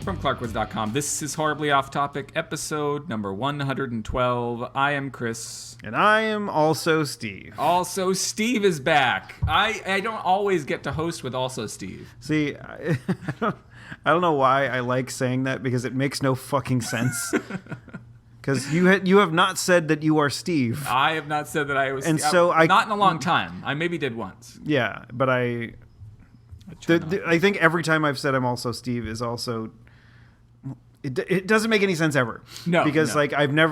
From ClarkWoods.com. This is Horribly Off Topic, episode number 112. I am Chris. And I am also Steve. Also, Steve is back. I don't always get to host with also Steve. See, I don't know why I like saying that, because it makes no fucking sense. Because you have not said that you are Steve. I have not said that I was and Steve. So not in a long time. I maybe did once. Yeah, but I think every time I've said I'm also Steve is also... It doesn't make any sense ever. No. Because no. like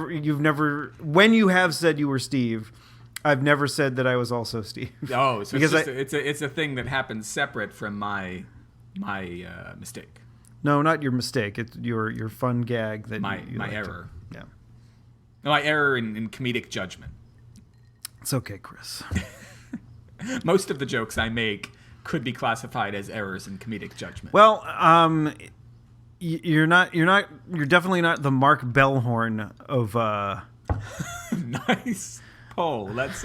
you've never, when you have said you were Steve, I've never said that I was also Steve. Oh, so because it's a thing that happens separate from my mistake. No, not your mistake. It's your fun gag that my you like error. Yeah. No, my error in comedic judgment. It's okay, Chris. Most of the jokes I make could be classified as errors in comedic judgment. Well, you're definitely not the Mark Bellhorn of Nice poll. That's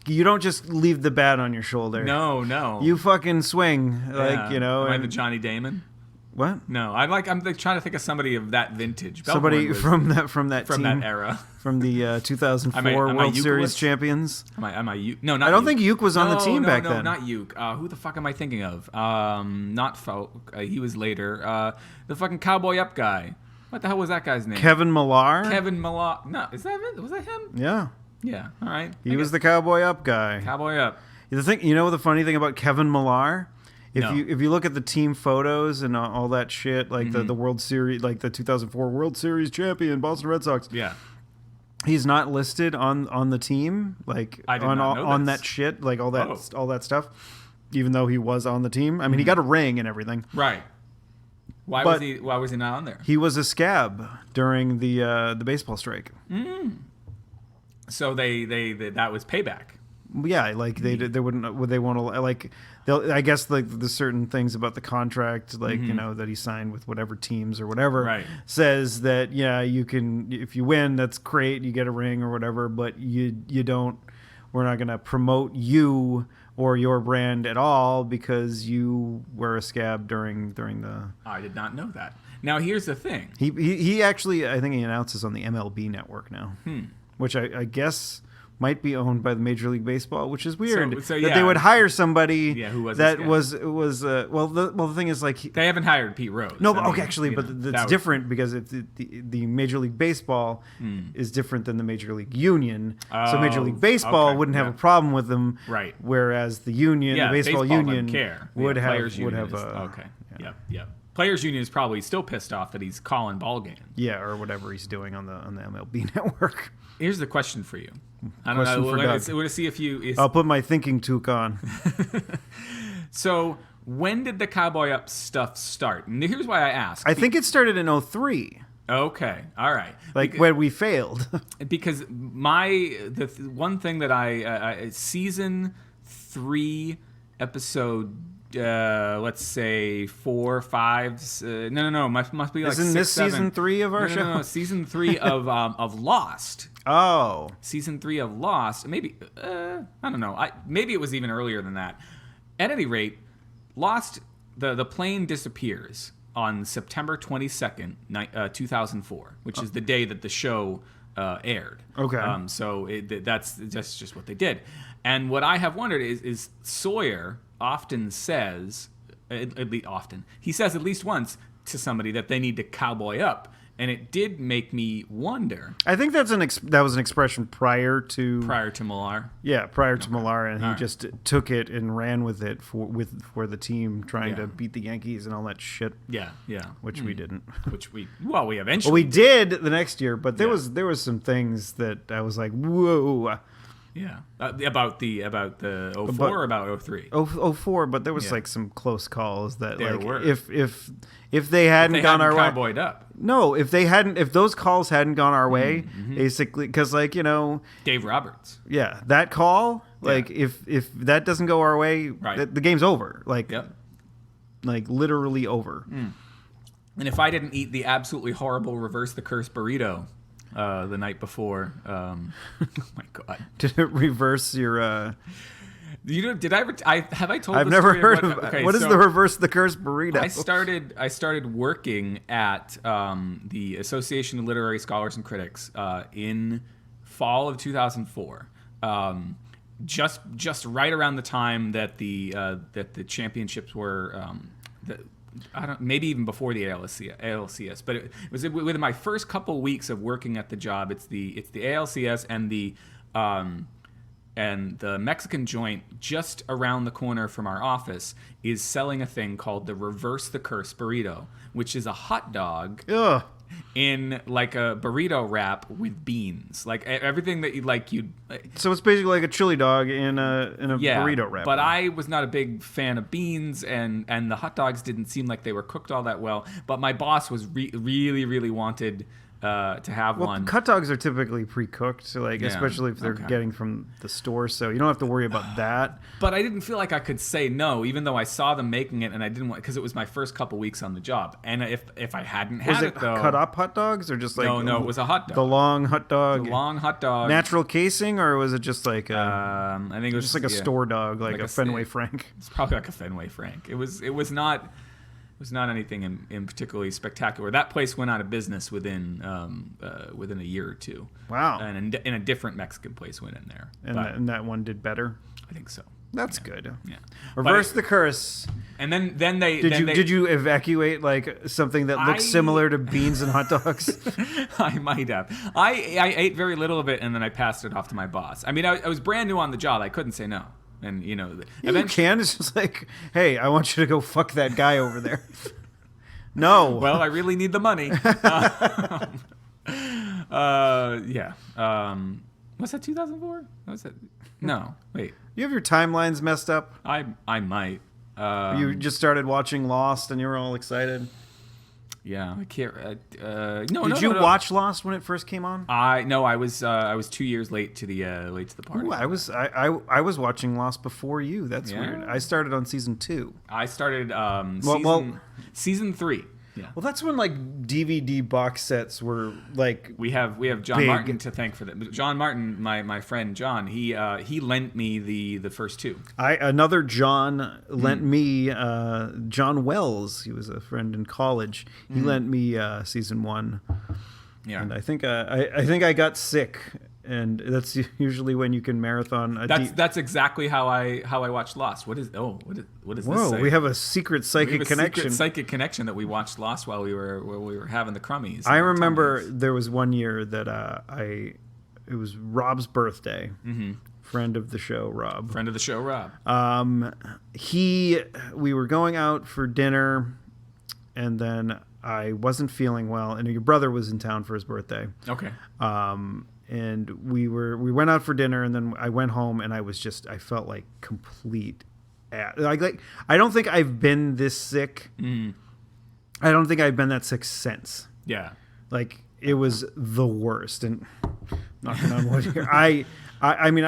you don't just leave the bat on your shoulder. No. You fucking swing, like, you know. Am I the Johnny Damon? What? No, I'm trying to think of somebody of that vintage. Somebody from that team, that era, from the 2004 World Series champions. Am I Uke? No, not. I don't think Uke was on the team back then. No, not Uke. Who the fuck am I thinking of? Not Folk. He was later. The fucking Cowboy Up guy. What the hell was that guy's name? Kevin Millar. No, is that it? Was that him? Yeah. Yeah. All right. He was the Cowboy Up guy. Cowboy Up. The funny thing about Kevin Millar. If you look at the team photos and all that shit, like the World Series, like the 2004 World Series champion Boston Red Sox, yeah, he's not listed on the team, like on that shit, like all that stuff. Even though he was on the team, I mean, he got a ring and everything. Right. Why was he not on there? He was a scab during the baseball strike. So they that was payback. Yeah, like they wouldn't want to like. I guess like the certain things about the contract, like you know, that he signed with whatever teams or whatever, right, says that you can, if you win, that's great, you get a ring or whatever, but you don't. We're not going to promote you or your brand at all because you were a scab during the. I did not know that. Now here's the thing. He actually, I think he announces on the MLB network now, which I guess might be owned by the Major League Baseball, which is weird. So that they would hire somebody who was that was the thing is, like, they haven't hired Pete Rose. No, but that's different because the Major League Baseball is different than the Major League Union. So Major League Baseball wouldn't have a problem with them, right? Whereas the union, the baseball union, would have okay. Yep. Players Union is probably still pissed off that he's calling ball games. Yeah, or whatever he's doing on the MLB network. Here's the question for you. I don't know. We're going to see if you... I'll put my thinking toque on. So, when did the Cowboy Up stuff start? And here's why I ask. I think it started in 2003. Okay. All right. When we failed. Because the one thing that I season 3, episode... let's say 4, 5. No. Must be like. Isn't 6, this 7. Season 3 of our show? No. Season 3 of Lost. Oh. Season 3 of Lost. Maybe I don't know. Maybe it was even earlier than that. At any rate, Lost. The plane disappears on September 22nd, 2004, which is the day that the show aired. Okay. So that's just what they did. And what I have wondered is Sawyer often says, he says at least once to somebody that they need to cowboy up, and it did make me wonder. I think that was an expression prior to Millar. Yeah, prior to Millar, and he just took it and ran with it for the team trying to beat the Yankees and all that shit. Yeah. Which we didn't. We eventually. Well, we did the next year, but there was some things that I was like, whoa. Yeah, about the 04 or about 03? 04, but there was like some close calls that there like were. if they hadn't gone our way, cowboyed up. No, if those calls hadn't gone our way, basically, because like Dave Roberts. Yeah, that call, like if that doesn't go our way, the game's over. Like, like literally over. And if I didn't eat the absolutely horrible reverse the curse burrito the night before. Oh my god! Did it reverse your? You know, did I ever? Have I told? I've the never story heard what, of. okay, What is so the reverse the curse burrito? I started working at the Association of Literary Scholars and Critics in fall of 2004. Just right around the time that the championships were. I don't, maybe even before the ALCS, but it was within my first couple weeks of working at the job. It's the ALCS and the Mexican joint just around the corner from our office is selling a thing called the Reverse the Curse burrito, which is a hot dog Ugh. in like a burrito wrap with beans, like everything that you'd. So it's basically like a chili dog in a burrito wrap. But I was not a big fan of beans, and the hot dogs didn't seem like they were cooked all that well. But my boss was really wanted to have one. Hot dogs are typically pre-cooked, so especially if they're getting from the store, so you don't have to worry about that. But I didn't feel like I could say no, even though I saw them making it, and I didn't want, because it was my first couple weeks on the job. And if I hadn't had it though, cut up hot dogs or just like no, it was a hot dog. The long hot dog, natural casing, or was it just like I think it was just like a store dog, like a Fenway Frank? It's probably like a Fenway Frank. It was not. It was not anything in particularly spectacular. That place went out of business within a year or two. Wow! And a different Mexican place went in there. And that one did better. I think so. That's good. Yeah. Reverse the curse. And then they did you evacuate like something that looks similar to beans and hot dogs? I might have. I ate very little of it, and then I passed it off to my boss. I mean, I was brand new on the job. I couldn't say no. And you can. It's just like, hey, I want you to go fuck that guy over there. No. Well, I really need the money. Yeah. Was that 2004? Was that? No. Wait. You have your timelines messed up. I might. You just started watching Lost, and you were all excited. Yeah, I can't. Did you watch Lost when it first came on? I was 2 years late to the party. Ooh, I was watching Lost before you. That's weird. I started on season 2. I started season 3. Yeah. Well, that's when like DVD box sets were like we have John big. Martin to thank for that. John Martin, my friend John, he lent me the first 2. Another John lent me John Wells. He was a friend in college. He lent me season 1. Yeah. And I think I got sick. And that's usually when you can marathon. That's exactly how I watched Lost. What is this? Whoa, say? We have a secret psychic connection. Secret psychic connection that we watched Lost while we were having the crummies. I remember there was one year that it was Rob's birthday. Mm-hmm. Friend of the show, Rob. We were going out for dinner, and then I wasn't feeling well, and your brother was in town for his birthday. Okay. And we went out for dinner, and then I went home, and I felt like complete like I don't think I've been this sick. Mm. I don't think I've been that sick since. Yeah. Like it was the worst, and knocking on wood here. I mean,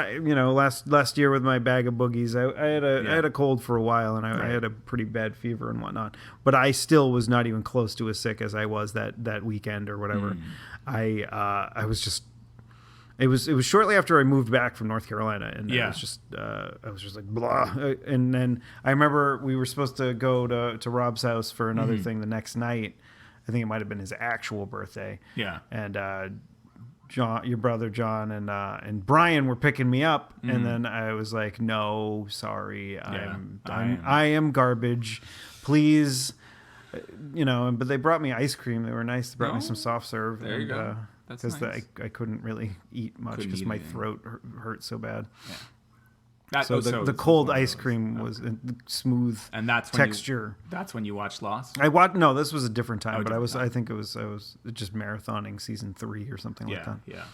last year with my bag of boogies, I had a cold for a while, and I had a pretty bad fever and whatnot. But I still was not even close to as sick as I was that weekend or whatever. I was just. It was shortly after I moved back from North Carolina, and I was just like blah. And then I remember we were supposed to go to Rob's house for another thing the next night. I think it might have been his actual birthday. Yeah. And John, your brother John, and Brian were picking me up, and then I was like, "No, sorry, I am garbage. Please." But they brought me ice cream. They were nice. They brought me some soft serve. There you go. Because nice. I couldn't really eat much because my throat hurt so bad. Yeah. The cold ice cream was smooth and that's texture. That's when you watched Lost? No, this was a different time, but I think I was just marathoning season 3 or something like that. Yeah.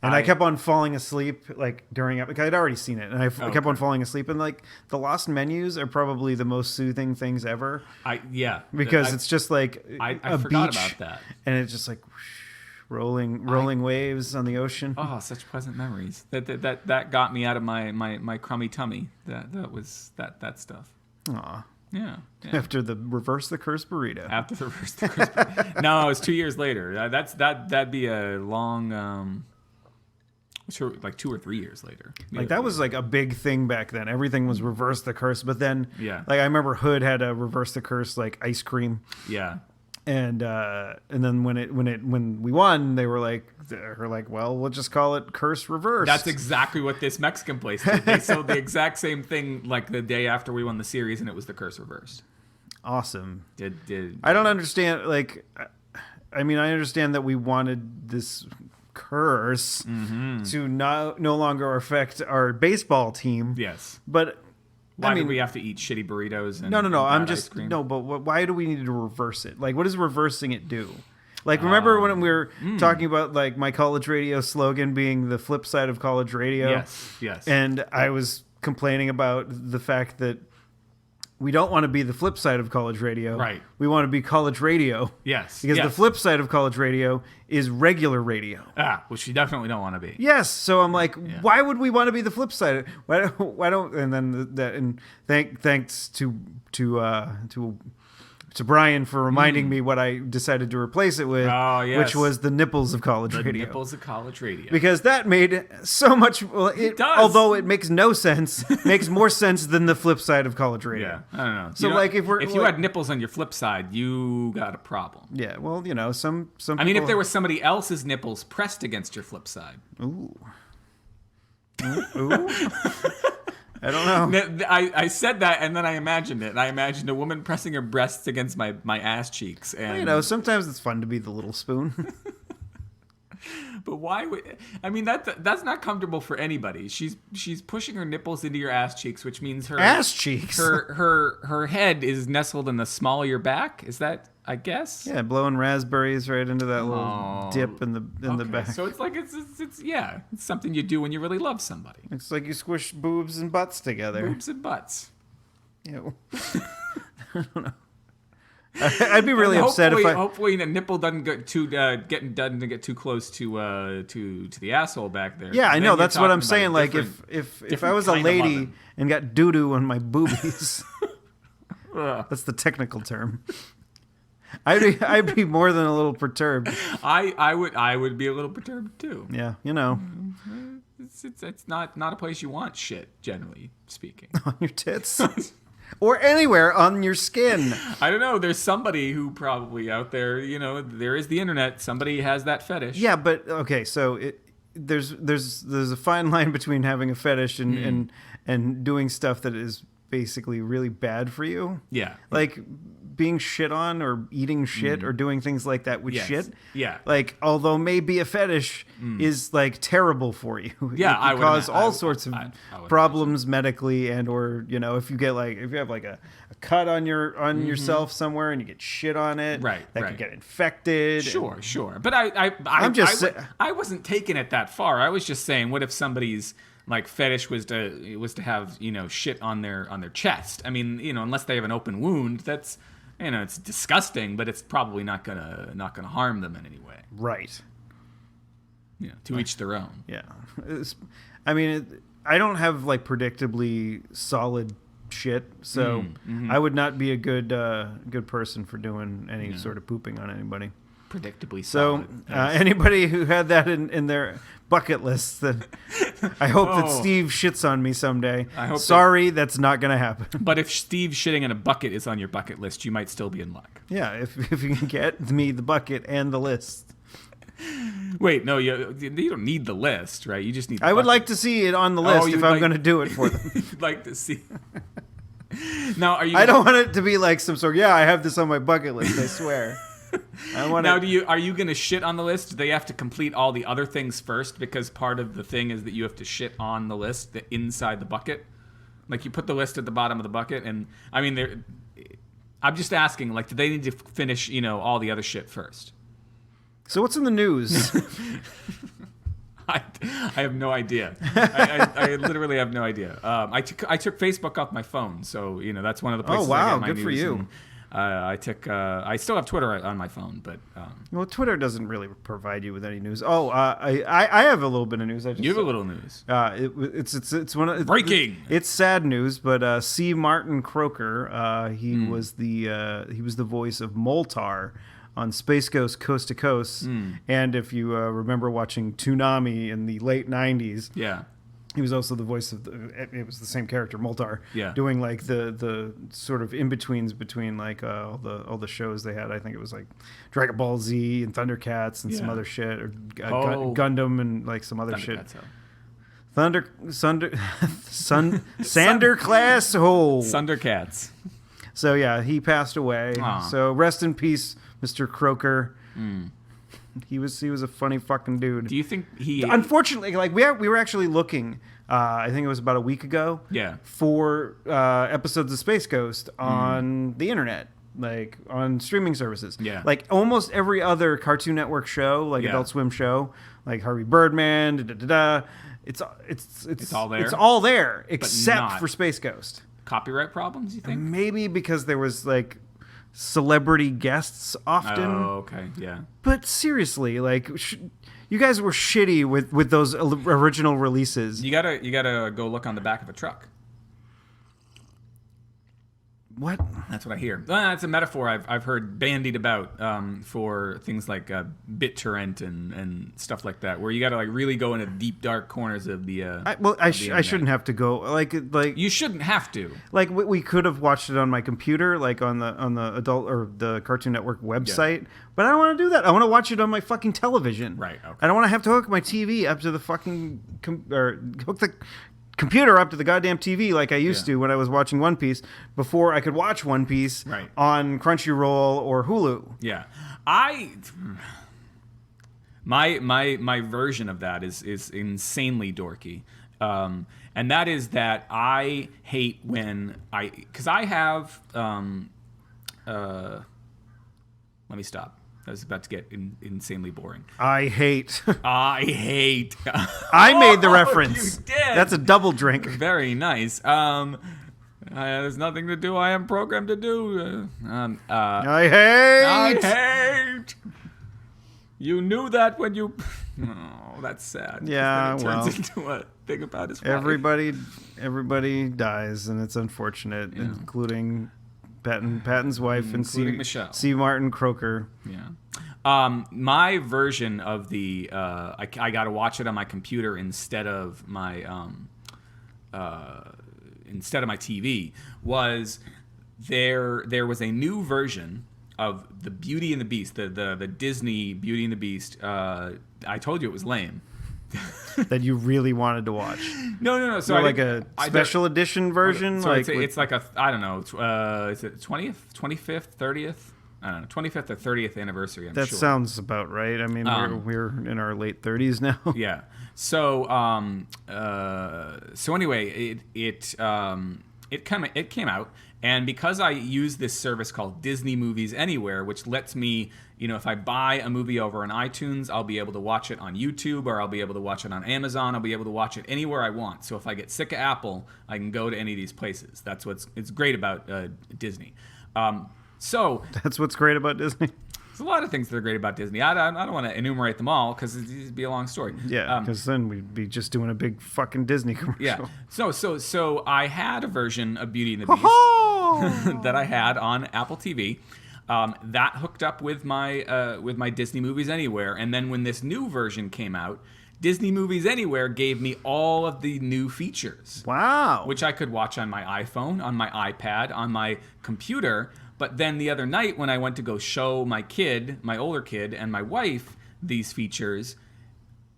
And I kept on falling asleep like during like I'd already seen it, and I kept on falling asleep. And like the Lost menus are probably the most soothing things ever. Because it's just like I forgot about that, and it's just like. Whoosh, rolling waves on the ocean. Oh, such pleasant memories. That got me out of my crummy tummy. That stuff. Aw. Yeah. After the reverse the curse burrito. No, it was 2 years later. That'd be a long. Sure, like 2 or 3 years later. Like that was like a big thing back then. Everything was reverse the curse. But then, Yeah. like I remember Hood had a reverse the curse like ice cream. Yeah. And then when we won, they were like, well, we'll just call it Curse Reverse. That's exactly what this Mexican place did. They sold the exact same thing like the day after we won the series, and it was the curse reversed. Awesome. Did I don't understand. Like, I mean, I understand that we wanted this curse to no longer affect our baseball team. Yes. But Why do we have to eat shitty burritos? And, no. and I'm bad just ice cream? no. But why do we need to reverse it? Like, what does reversing it do? Like, remember when we were talking about like my college radio slogan being the flip side of college radio? Yes. And I was complaining about the fact that we don't want to be the flip side of college radio. Right. We want to be college radio. Yes. Because the flip side of college radio is regular radio. Which you definitely don't want to be. Yes. So I'm like, why would we want to be the flip side? Why don't? And then thanks to Brian for reminding me what I decided to replace it with, which was the nipples of college radio. Nipples of college radio. Because that made so much. Well, it does. Although it makes no sense, makes more sense than the flip side of college radio. Yeah, I don't know. So if you like, had nipples on your flip side, you got a problem. Yeah, well, some. I mean, if there was somebody else's nipples pressed against your flip side. Ooh. I don't know. I said that, and then I imagined it. I imagined a woman pressing her breasts against my ass cheeks. And sometimes it's fun to be the little spoon. But why would I mean that's not comfortable for anybody. She's pushing her nipples into your ass cheeks, which means her ass cheeks. Her head is nestled in the small of your back. Is that, I guess? Yeah, blowing raspberries right into that little dip in the back. So it's like it's something you do when you really love somebody. It's like you squish boobs and butts together. Boobs and butts. Ew. I don't know. I'd be really upset if hopefully the nipple doesn't get too close to the asshole back there. Yeah, I know. That's what I'm saying. Like if I was a lady and got doo doo on my boobies, that's the technical term. I'd be more than a little perturbed. I would be a little perturbed too. Yeah, It's not a place you want shit, generally speaking. On your tits. Or anywhere on your skin. I don't know. There's somebody who probably out there, there is the internet. Somebody has that fetish. Yeah, but okay, so there's a fine line between having a fetish and doing stuff that is basically really bad for you. Yeah. Like being shit on or eating shit or doing things like that with shit. Yeah. Like, although maybe a fetish is like terrible for you. Yeah, it can cause all sorts of problems medically, and or if you have like a cut on yourself somewhere and you get shit on it, that could get infected. Sure. But I wasn't taking it that far. I was just saying, what if somebody's like fetish was to have shit on their chest? I mean, unless they have an open wound, that's it's disgusting, but it's probably not gonna harm them in any way. Right. To each their own. Yeah. I don't have like predictably solid shit, so I would not be a good person for doing any sort of pooping on anybody. Predictably so solid. Anybody who had that in their bucket list, I hope that Steve shits on me someday. Sorry, that's not gonna happen. But if Steve shitting in a bucket is on your bucket list, you might still be in luck. Yeah, if you can get me the bucket and the list. Wait, no, you don't need the list, right? You just need the I would bucket. like to see it on the list if I'm going to do it for them. You'd like to see. Now, I don't want it to be like some sort of, I have this on my bucket list, I swear. Are you going to shit on the list? Do they have to complete all the other things first? Because part of the thing is that you have to shit on the list inside the bucket. Like you put the list at the bottom of the bucket, and I mean, I'm just asking, like, do they need to finish, all the other shit first? So what's in the news? I have no idea. I literally have no idea. I took Facebook off my phone, so that's one of the places. Oh wow, I get my good news. for you. And, I still have Twitter on my phone, but well, Twitter doesn't really provide you with any news. I have a little bit of news. You have a little news. It's one of breaking. It's sad news, but C. Martin Croker, he was the voice of Moltar on Space Ghost Coast to Coast. And if you remember watching Toonami in the late 90s, Yeah. he was also the voice of it was the same character, Moltar, doing like the sort of in-betweens between like all the shows they had. I think it was like Dragon Ball Z and Thundercats and some other shit, or Gundam and like some other shit. Sander Class Hole. Thundercats. So yeah, he passed away. So rest in peace, Mr. Croker. He was a funny fucking dude. Do you think he? Unfortunately, like we were actually looking. I think it was about a week ago. Yeah. For episodes of Space Ghost on the internet, like on streaming services. Yeah. Like almost every other Cartoon Network show, like Adult Swim show, like Harvey Birdman. It's all there. It's all there except for Space Ghost. Copyright problems, you think? Maybe because there was like celebrity guests often. Oh, okay, yeah. But seriously, like you guys were shitty with those original releases. You gotta go look on the back of a truck. What? That's what I hear. It's a metaphor I've heard bandied about for things like BitTorrent and stuff like that, where you got to like really go into deep dark corners of the. I shouldn't have to go like you shouldn't have to. Like we could have watched it on my computer, like on the adult or the Cartoon Network website, but I don't want to do that. I want to watch it on my fucking television. Right. Okay. I don't want to have to hook my TV up to the fucking or hook the computer up to the goddamn TV like I used to when I was watching One Piece before I could watch One Piece on Crunchyroll or Hulu. Yeah. My version of that is insanely dorky. And that is that I hate when because I have let me stop. I was about to get insanely boring. I hate. I hate. I made the reference. You did. That's a double drink. Very nice. There's nothing to do. I am programmed to do. I hate. You knew that when you. Oh, that's sad. Yeah, it turns into a thing about his wife. Everybody dies, and it's unfortunate, including Patton's wife and C. Martin Croker. Yeah. My version of the I got to watch it on my computer instead of my TV was there was a new version of the Beauty and the Beast, the Disney Beauty and the Beast. I told you it was lame. That you really wanted to watch. No. So like a special edition version. So it's like a I don't know. Is it 20th, 25th, 30th? I don't know. 25th or 30th anniversary. I'm sure. That sounds about right. I mean, we're in our late 30s now. Yeah. So anyway, it came out. And because I use this service called Disney Movies Anywhere, which lets me, if I buy a movie over on iTunes, I'll be able to watch it on YouTube, or I'll be able to watch it on Amazon. I'll be able to watch it anywhere I want. So if I get sick of Apple, I can go to any of these places. That's it's great about Disney. So that's what's great about Disney. There's a lot of things that are great about Disney. I don't want to enumerate them all because it'd be a long story. Yeah, because then we'd be just doing a big fucking Disney commercial. Yeah. So I had a version of Beauty and the Beast that I had on Apple TV. That hooked up with my Disney Movies Anywhere, and then when this new version came out, Disney Movies Anywhere gave me all of the new features. Wow. Which I could watch on my iPhone, on my iPad, on my computer. But then the other night when I went to go show my older kid, and my wife these features,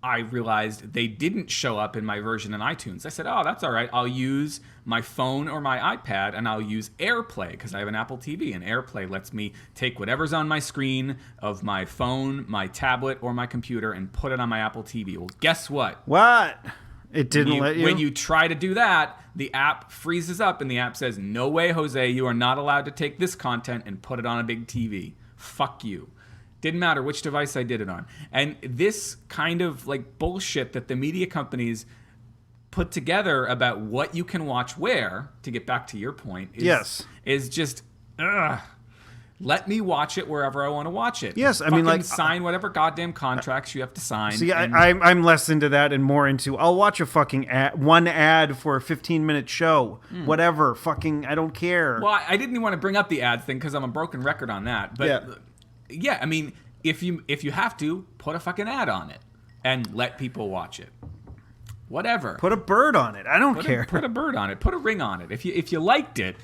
I realized they didn't show up in my version in iTunes. I said, oh, that's all right. I'll use my phone or my iPad, and I'll use AirPlay because I have an Apple TV, and AirPlay lets me take whatever's on my screen of my phone, my tablet, or my computer and put it on my Apple TV. Well, guess what? What? It didn't let you? When you try to do that, the app freezes up, and the app says, no way, Jose, you are not allowed to take this content and put it on a big TV. Fuck you. Didn't matter which device I did it on. And this kind of like bullshit that the media companies put together about what you can watch where, to get back to your point, is just, let me watch it wherever I want to watch it. Yes, I mean, like, sign whatever goddamn contracts you have to sign. See, I'm less into that and more into, I'll watch a fucking one ad for a 15-minute show. Whatever. Fucking, I don't care. Well, I didn't even want to bring up the ad thing because I'm a broken record on that. But Yeah, I mean, if you have to, put a fucking ad on it and let people watch it. Whatever. Put a bird on it. I don't care. Put a bird on it. Put a ring on it. If you liked it,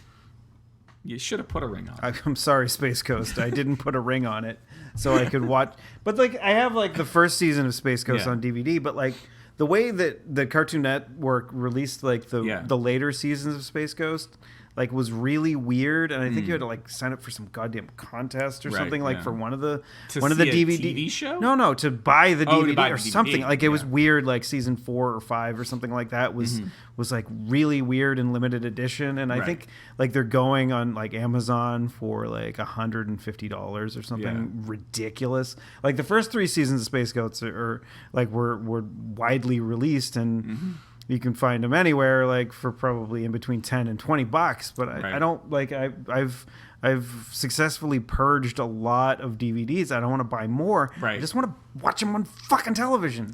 you should have put a ring on it. I'm sorry, Space Coast. I didn't put a ring on it so I could watch. But like, I have like the first season of Space Coast on DVD. But like the way that the Cartoon Network released like the later seasons of Space Ghost, like was really weird, and I think you had to like sign up for some goddamn contest or something like for one of the DVD TV show. No, to buy the DVD or something. Like it was yeah. weird, like season 4 or 5 or something like that was like really weird and limited edition. And I think like they're going on like Amazon for like $150 or something ridiculous. Like the first 3 seasons of Space Ghosts are like were widely released and. You can find them anywhere, like for probably in between $10 and $20. But I don't like. I've successfully purged a lot of DVDs. I don't want to buy more. Right. I just want to watch them on fucking television.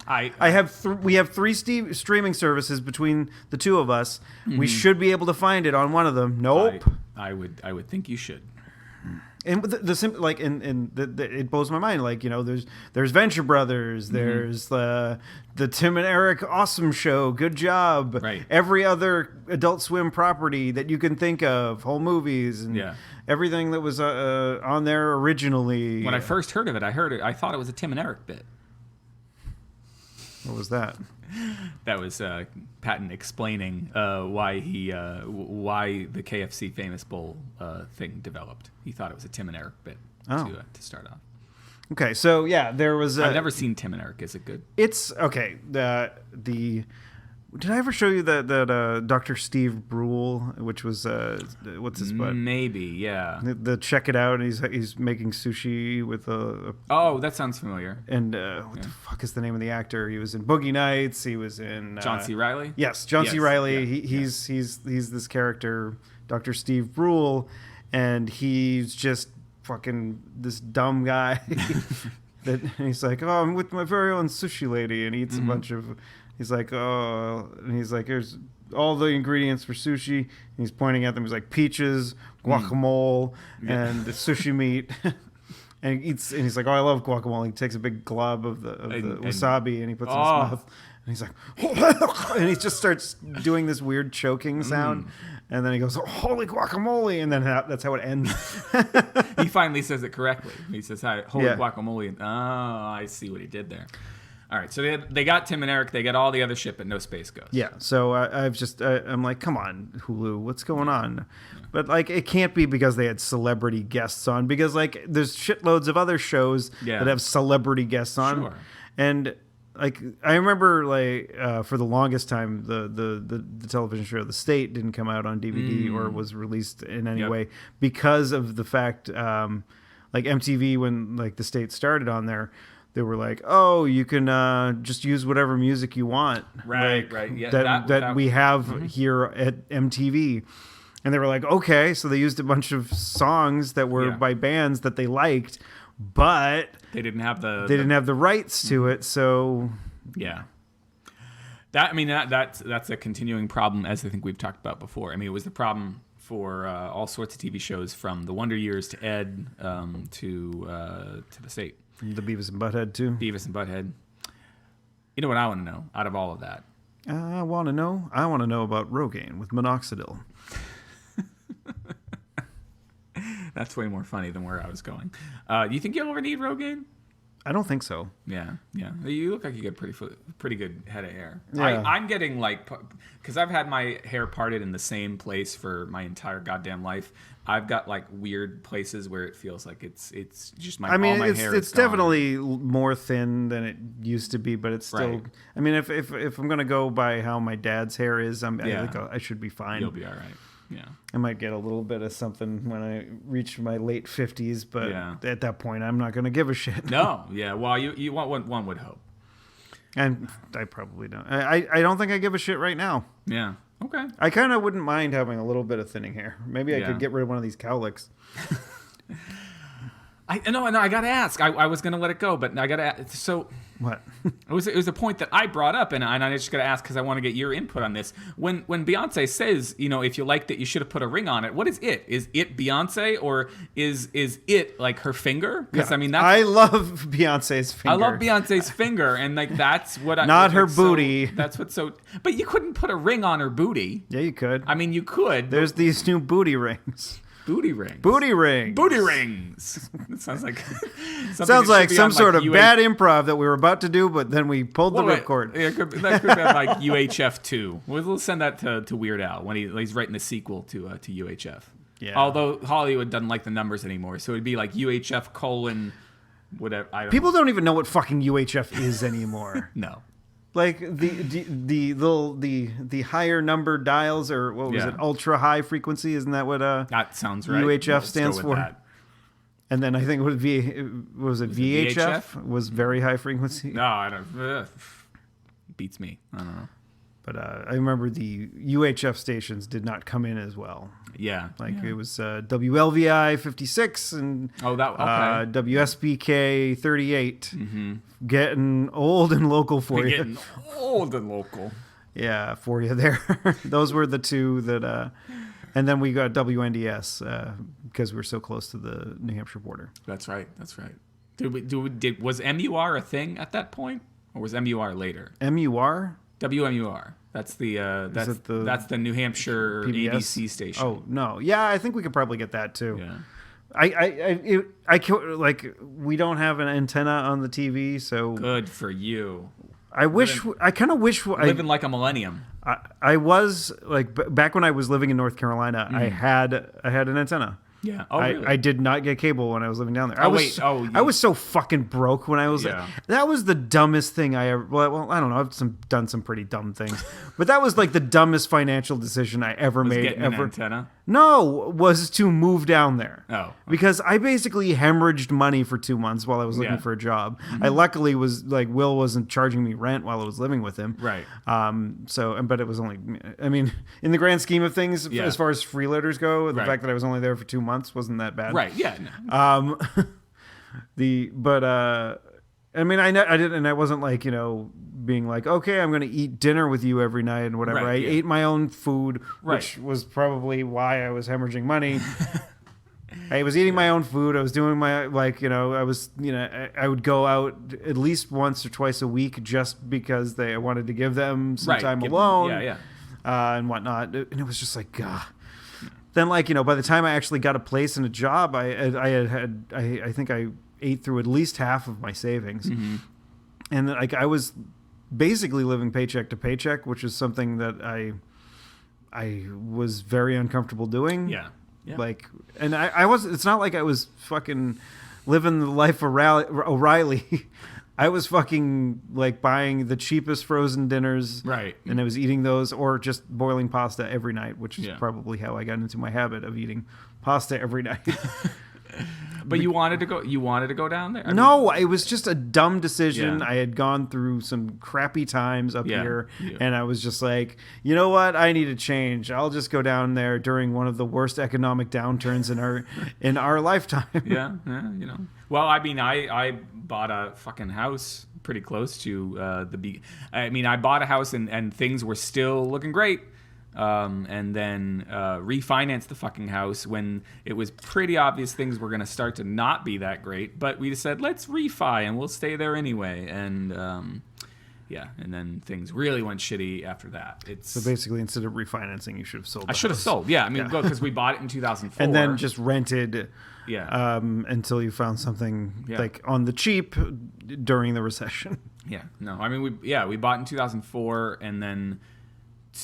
We have 3 streaming services between the two of us. We should be able to find it on one of them. Nope. I would think you should. And it blows my mind. Like, you know, there's Venture Brothers, there's the Tim and Eric Awesome Show, Good Job, right? Every Every other Adult Swim property that you can think of, whole movies, and everything that was on there originally. When I first heard of it, I thought it was a Tim and Eric bit. What was that? That was Patton explaining why the KFC Famous Bowl thing developed. He thought it was a Tim and Eric bit to start off. Okay, so yeah, there was. I've never seen Tim and Eric. Is it good? It's okay. Did I ever show you that Dr. Steve Brule, which was what's his butt? Maybe, yeah. The check it out, and he's making sushi with a Oh, that sounds familiar. And what the fuck is the name of the actor? He was in Boogie Nights. He was in John C. Reilly. Yes, John C. Reilly. Yeah. He's this character, Dr. Steve Brule, and he's just fucking this dumb guy. And he's like, oh, I'm with my very own sushi lady, and eats a bunch of. He's like, oh, and he's like, here's all the ingredients for sushi. And he's pointing at them. He's like, peaches, guacamole, and the sushi meat. And he eats, and he's like, oh, I love guacamole. He takes a big glob of the wasabi, and he puts it in his mouth. And he's like, and he just starts doing this weird choking sound. And then he goes, oh, holy guacamole. And then that's how it ends. He finally says it correctly. He says, holy guacamole. And, oh, I see what he did there. All right, so they got Tim and Eric. They got all the other shit, but no Space Ghost. Yeah, so I'm like, come on, Hulu, what's going on? Yeah. But like, it can't be because they had celebrity guests on, because like, there's shitloads of other shows that have celebrity guests on, and like, I remember like for the longest time, the television show The State didn't come out on DVD or was released in any way because of the fact, like MTV, when like The State started on there. They were like, "Oh, you can just use whatever music you want, right? Yeah, that we have here at MTV." And they were like, "Okay." So they used a bunch of songs that were by bands that they liked, but they didn't have the rights to it. So that's a continuing problem, as I think we've talked about before. I mean, it was the problem for all sorts of TV shows, from The Wonder Years to Ed to The State. The Beavis and Butthead, too. Beavis and Butthead. You know what I want to know out of all of that? I want to know about Rogaine with minoxidil. That's way more funny than where I was going. Do you think you'll ever need Rogaine? I don't think so. Yeah. You look like you get pretty good head of hair. Yeah. I'm getting like, because I've had my hair parted in the same place for my entire goddamn life. I've got like weird places where it feels like it's just my. I mean, all my hair it's definitely more thin than it used to be, but it's still. Right. I mean, if I'm gonna go by how my dad's hair is, I think I should be fine. You'll be all right. Yeah. I might get a little bit of something when I reach my late 50s, but at that point, I'm not going to give a shit. No. Yeah. Well, you want one would hope. And I probably don't. I don't think I give a shit right now. Yeah. Okay. I kind of wouldn't mind having a little bit of thinning hair. Maybe I could get rid of one of these cowlicks. No, I gotta ask. I was gonna let it go, but I gotta ask. So What? it was a point that I brought up, and I just gotta ask because I want to get your input on this. When Beyonce says, if you liked it, you should have put a ring on it. What is it? Is it Beyonce, or is it like her finger? Because I love Beyonce's finger. I love Beyonce's finger, and like that's what Not her booty. That's what's so. But you couldn't put a ring on her booty. Yeah, you could. You could. There's these new booty rings. Booty rings. Booty rings. Booty rings. It sounds like some sort of bad improv that we were about to do, but then we pulled the ripcord. Yeah, that could be like UHF 2. We'll send that to Weird Al when he's writing a sequel to UHF. Yeah. Although Hollywood doesn't like the numbers anymore, so it'd be like UHF colon whatever. People don't even know what fucking UHF is anymore. No. Like the higher number dials, or what was it, ultra high frequency? Isn't that what that sounds right? UHF stands for? That. And then I think what was it VHF? Was very high frequency. No, I don't. Beats me. I don't know. But I remember the UHF stations did not come in as well. Yeah, it was WLVI 56 and WSBK 38. Mm-hmm. Getting old and local for you. Getting old and local. Yeah, for you there. Those were the two that, and then we got WNDS because we were so close to the New Hampshire border. That's right. Was MUR a thing at that point, or was MUR later? MUR. WMUR. That's the that's the New Hampshire PBS? ABC station. Oh no, yeah, I think we could probably get that too. Yeah. I like we don't have an antenna on the TV, so good for you. I kind of wish living like a millennium. I was like back when I was living in North Carolina, I had an antenna. Yeah. Oh, really? I did not get cable when I was living down there. I was so fucking broke when I was there. That was the dumbest thing I ever. Well, I don't know. I've done some pretty dumb things, but that was like the dumbest financial decision I ever made. Getting an antenna? No, was to move down there. Oh, okay. Because I basically hemorrhaged money for 2 months while I was looking for a job. Mm-hmm. I luckily was like Will wasn't charging me rent while I was living with him. Right. But it was only. I mean, in the grand scheme of things, as far as freeloaders go, the fact that I was only there for 2 months wasn't that bad. Right. Yeah. No. I mean, I didn't, and I wasn't like, being like, okay, I'm going to eat dinner with you every night and whatever. I ate my own food, which was probably why I was hemorrhaging money. I was eating my own food. I was doing my, I would go out at least once or twice a week just because I wanted to give them some time alone. And whatnot. And it was just like, God. Then, by the time I actually got a place and a job, I think I ate through at least half of my savings. Mm-hmm. And I was basically living paycheck to paycheck, which is something that I was very uncomfortable doing. Yeah. And I was, it's not like I was fucking living the life of O'Reilly. I was fucking buying the cheapest frozen dinners. Right. And I was eating those or just boiling pasta every night, which is probably how I got into my habit of eating pasta every night. But you wanted to go down there? No, it was just a dumb decision. I had gone through some crappy times up here, and I was just like, you know what? I need to change. I'll just go down there during one of the worst economic downturns in our lifetime. Yeah. Well, I mean, I bought a fucking house pretty close to I bought a house and things were still looking great. And then refinanced the fucking house when it was pretty obvious things were going to start to not be that great. But we just said, let's refi and we'll stay there anyway. And and then things really went shitty after that. So basically, instead of refinancing, you should have sold. I should have sold. Yeah, because we bought it in 2004, and then just rented. Yeah. Until you found something on the cheap during the recession. Yeah. No, we bought in 2004, and then.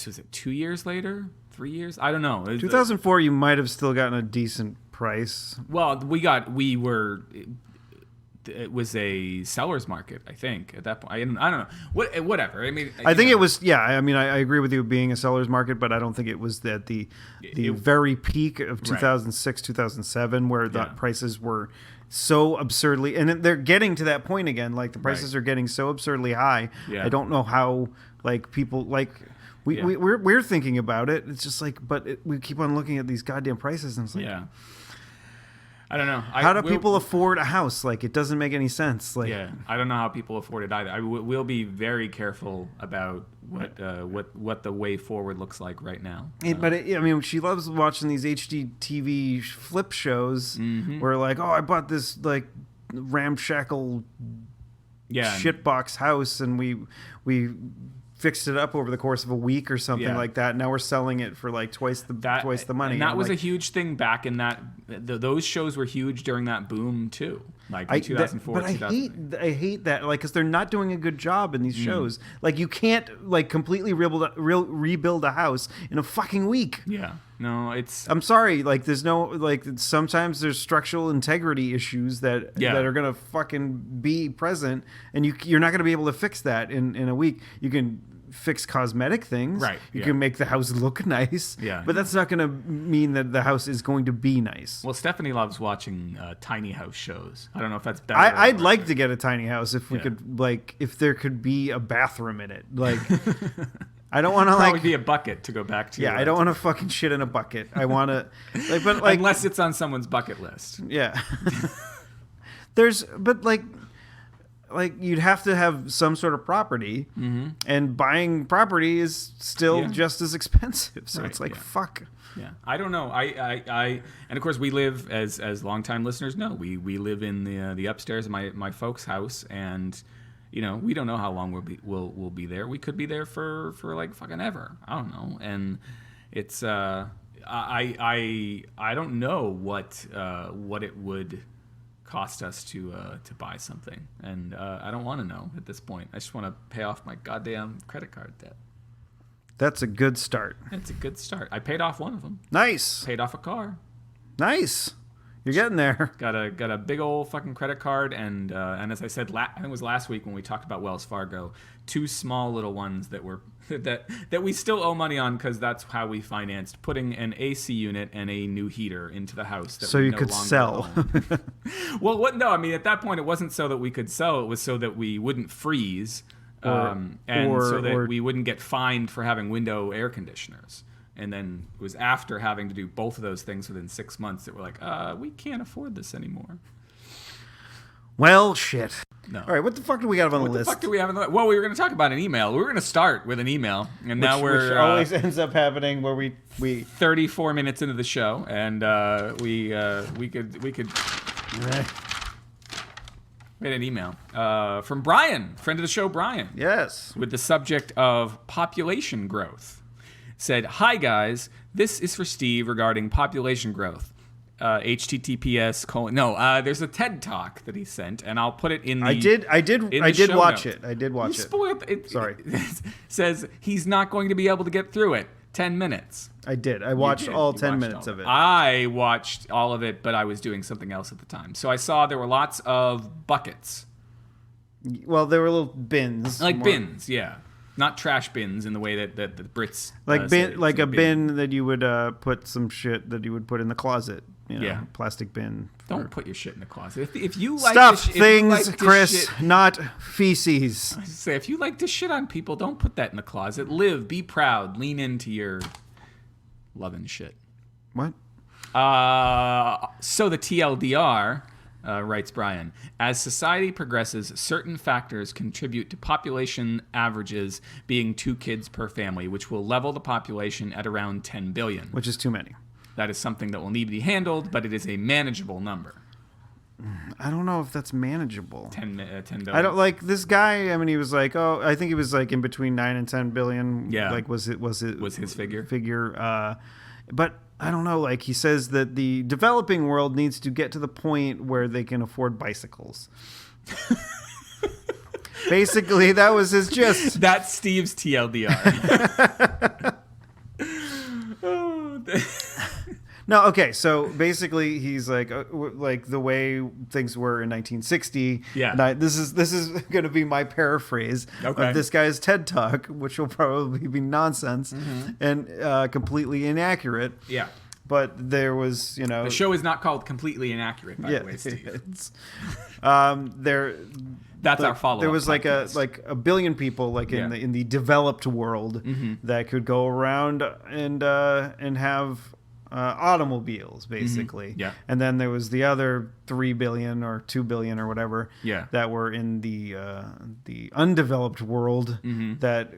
Was it 2 years later? 3 years? I don't know. 2004, you might have still gotten a decent price. Well, it was a seller's market, I think, at that point. I don't know. Whatever. I think it was, I agree with you being a seller's market, but I don't think it was at the very peak of 2006, 2007, where the prices were so absurdly, and they're getting to that point again. Like the prices are getting so absurdly high. Yeah. I don't know how people we're thinking about it. It's just we keep on looking at these goddamn prices, and it's like, I don't know. How do people afford a house? Like, it doesn't make any sense. Like, yeah, I don't know how people afford it either. We'll be very careful about what the way forward looks like right now. I mean, she loves watching these HGTV flip shows where, like, oh, I bought this like ramshackle shitbox house, and we fixed it up over the course of a week or something like that. Now we're selling it for like twice the money. And that was a huge thing back in that. Those shows were huge during that boom too, like in 2004. But I hate that, like, because they're not doing a good job in these shows. Like, you can't like completely rebuild a house in a fucking week. Yeah. No, it's. I'm sorry. Like, there's no, like, sometimes there's structural integrity issues that are gonna fucking be present, and you're not gonna be able to fix that in a week. You can fix cosmetic things, right? You can make the house look nice, but that's not gonna mean that the house is going to be nice. Well, Stephanie loves watching tiny house shows. I don't know if that's better. I'd like to get a tiny house if we could, like, if there could be a bathroom in it, like. I don't want to probably be a bucket to go back to. Yeah, I don't want to fucking shit in a bucket. I want to, like, unless it's on someone's bucket list. Yeah. Like you'd have to have some sort of property, and buying property is still just as expensive. So it's like, fuck. Yeah, I don't know. I and of course we live, as longtime listeners know, we live in the upstairs of my folks' house, and. You know, we don't know how long we'll be there. We could be there for like fucking ever. I don't know. And it's I don't know what it would cost us to buy something, and I don't want to know at this point. I just want to pay off my goddamn credit card debt. That's a good start. It's a good start. I paid off one of them. Nice. Paid off a car. Nice. You're getting there. Got a big old fucking credit card, and as I said, I think it was last week when we talked about Wells Fargo, 2 small little ones that were that we still owe money on because that's how we financed putting an AC unit and a new heater into the house. That so we you no could longer sell. Well, what? No, I mean at that point it wasn't so that we could sell; it was so that we wouldn't freeze, so that we wouldn't get fined for having window air conditioners. And then it was after having to do both of those things within 6 months that we're like, we can't afford this anymore. Well, shit. No. All right, what the fuck do we got on the list? What the fuck do we have on the list? Well, we were going to talk about an email. We were going to start with an email, and now we're... Which always ends up happening where we 34 minutes into the show, and we could... We had an email from Brian, friend of the show, Brian. Yes. With the subject of population growth. Said, hi guys, this is for Steve regarding population growth. HTTPS: there's a TED Talk that he sent, and I'll put it in the. I did watch it. I did watch it. Spoiled it. Sorry. It says he's not going to be able to get through it. 10 minutes. I did. I watched all 10 minutes of it. I watched all of it, but I was doing something else at the time. So I saw there were lots of buckets. Well, there were little bins. Bins, yeah. Not trash bins in the way that the Brits a bin that you would put some shit that you would put in the closet. You know, plastic bin. Don't put your shit in the closet. If you like stuff things, Chris, not feces. I say if you like to shit on people, don't put that in the closet. Live, be proud, lean into your loving shit. What? So the TLDR. Writes Brian, as society progresses, certain factors contribute to population averages being 2 kids per family, which will level the population at around 10 billion. Which is too many. That is something that will need to be handled, but it is a manageable number. I don't know if that's manageable. 10 billion. I don't like this guy. I mean, he was like, I think he was like in between 9 and 10 billion. Yeah. Like, was his figure? But I don't know. Like, he says that the developing world needs to get to the point where they can afford bicycles. Basically, that was his gist. That's Steve's TLDR. No, okay. So basically, he's like the way things were in 1960. Yeah. And this is going to be my paraphrase of this guy's TED Talk, which will probably be nonsense and completely inaccurate. Yeah. But there was, the show is not called Completely Inaccurate, by the way, Steve. That's our follow-up. There was podcast. like a billion people in the developed world that could go around and have automobiles, basically. Yeah. And then there was the other 3 billion or 2 billion or whatever Yeah. that were in the undeveloped world that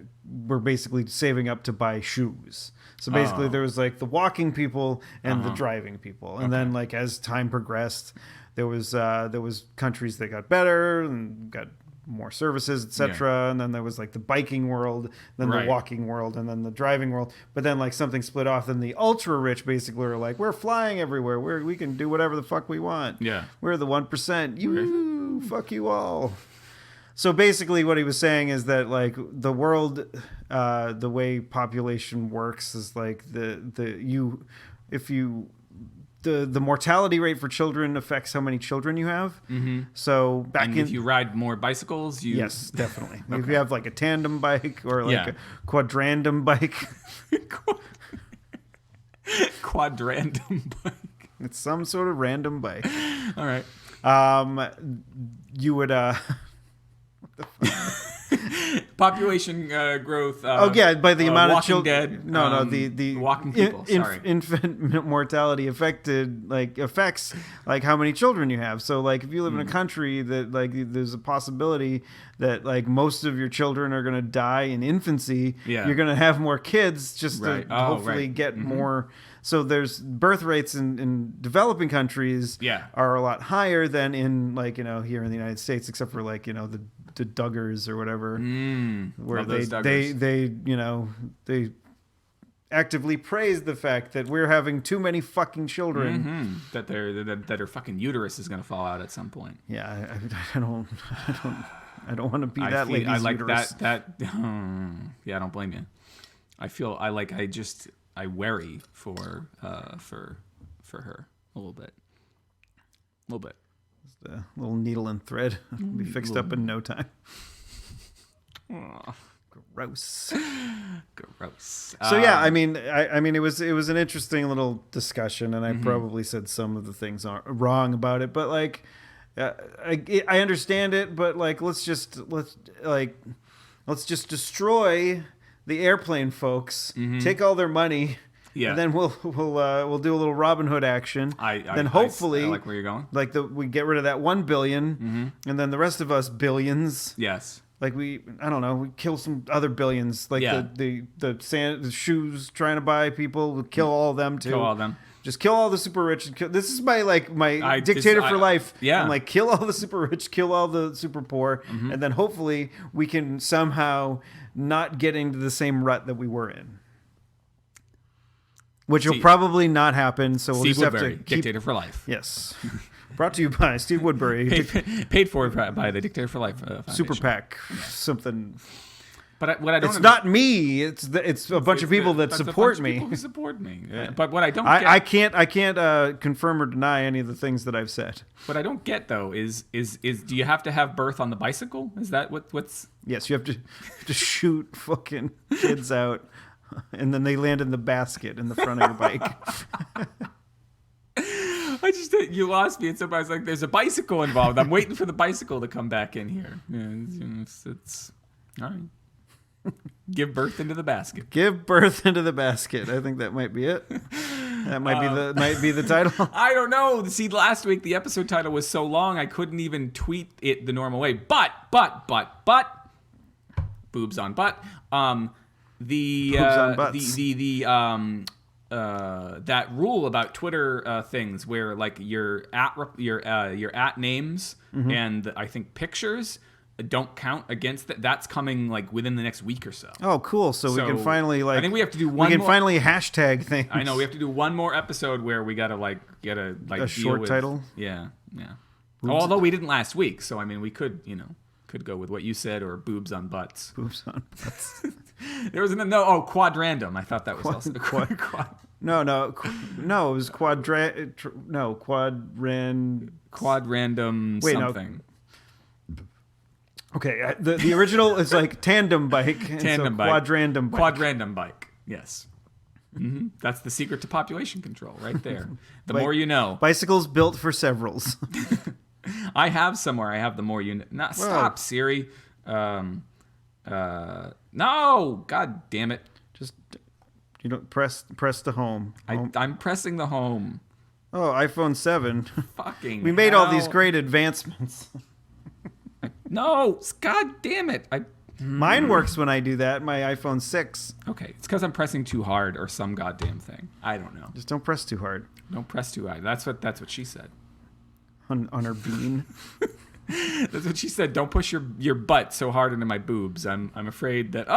were basically saving up to buy shoes. So basically there was like the walking people and the driving people. And then like as time progressed, there was countries that got better and got more services, etc. And then there was like the biking world, then the walking world, and then the driving world. But then like something split off. Then the ultra rich basically are like, we're flying everywhere. We can do whatever the fuck we want. Yeah, we're the 1%. You fuck you all. So basically, what he was saying is that like the world, the way population works is like the mortality rate for children affects how many children you have. Mm-hmm. So if you ride more bicycles, yes, definitely. Okay. If you have like a tandem bike or like a quadrandem bike, quadrandem bike. It's some sort of random bike. All right. You would. What the fuck? Population growth. By the amount of Dead. children. The walking people. Infant mortality affects like how many children you have. So like if you live in a country that like there's a possibility that like most of your children are going to die in infancy, you're going to have more kids just to hopefully get more. So there's birth rates in developing countries are a lot higher than in like here in the United States, except for like the Duggars or whatever, where they actively praise the fact that we're having too many fucking children, that their fucking uterus is going to fall out at some point. Yeah, I don't want to be that lady's uterus. Yeah, I don't blame you. I worry for her a little bit. The little needle and thread will be fixed up in no time. Aww. Gross. So I mean it was an interesting little discussion, and I probably said some of the things wrong about it, but like I understand it, but like let's just destroy the airplane folks, take all their money. Yeah, and then we'll do a little Robin Hood action. Then hopefully, I like where you're going. Like we get rid of that 1 billion, and then the rest of us billions. Yes. Like we kill some other billions. Like the shoes trying to buy people, we'll kill all of them too. Kill all of them. Just kill all the super rich. This is my dictator for life. Yeah. I'm like, kill all the super rich, kill all the super poor, and then hopefully we can somehow not get into the same rut that we were in. Which will probably not happen, so we'll Steve just Woodbury, have to Dictator for Life. Yes. Brought to you by Steve Woodbury. Paid for by the Dictator for Life Foundation. Super PAC. Something. But what I don't. It's not me. It's a bunch of people that support me. People who support me. But what I don't. I can't confirm or deny any of the things that I've said. What I don't get though is do you have to have birth on the bicycle? Is that what's? Yes, you have to shoot fucking kids out. And then they land in the basket in the front of your bike. You lost me. It's like there's a bicycle involved. I'm waiting for the bicycle to come back in here. Yeah, it's all right. Give birth into the basket. Give birth into the basket. I think that might be it. That might be the title. I don't know. See, last week the episode title was so long I couldn't even tweet it the normal way. But boobs on butt. That rule about Twitter things where like your at names and I think pictures don't count against that. That's coming like within the next week or so. Oh, cool! So we can finally like. I think we have to do one. We can finally hashtag things. I know we have to do one more episode where we gotta like get a deal short title. Yeah. Although we didn't last week, so I mean we could go with what you said or boobs on butts. Boobs on butts. There was quadrandom. I thought that was also No, it was quadrandom something. No. Okay, the original is like tandem bike. Tandem bike. Quadrandem bike. Quadrandem bike. Yes. Mm-hmm. That's the secret to population control, right there. The more you know. Bicycles built for severals. I have somewhere. I have the more you know. Stop, Siri. No, God damn it. You don't press the home. I'm pressing the home. Oh, iPhone 7. Fucking We made all these hell. great advancements. No, god damn it. Mine works when I do that. My iPhone 6. Okay, it's because I'm pressing too hard or some goddamn thing. I don't know. Just don't press too hard Don't press too hard. That's what she said. on her bean. That's what she said. Don't push your butt so hard into my boobs. I'm afraid that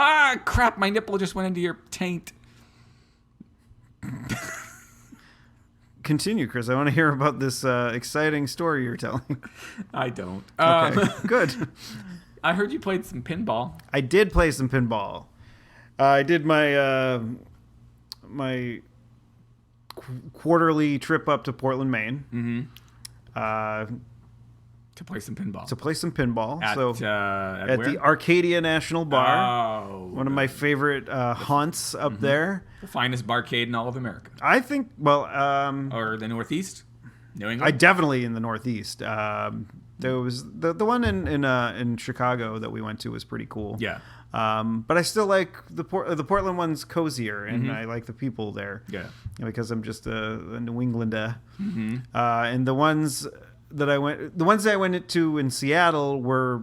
crap, my nipple just went into your taint. Continue, Chris. I want to hear about this exciting story you're telling. I don't. Okay, good. I heard you played some pinball. I did play some pinball. I did my my quarterly trip up to Portland, Maine. To play some pinball. To play some pinball. At where? The Arcadia National Bar. Oh, One of my favorite haunts up there. the finest barcade in all of America. I think, well... Or the Northeast? New I England? definitely in the Northeast. There was the one in Chicago that we went to was pretty cool. Yeah. But I still like the Portland one's cozier, and I like the people there. Yeah. Because I'm just a New Englander. And the ones that I went to in Seattle were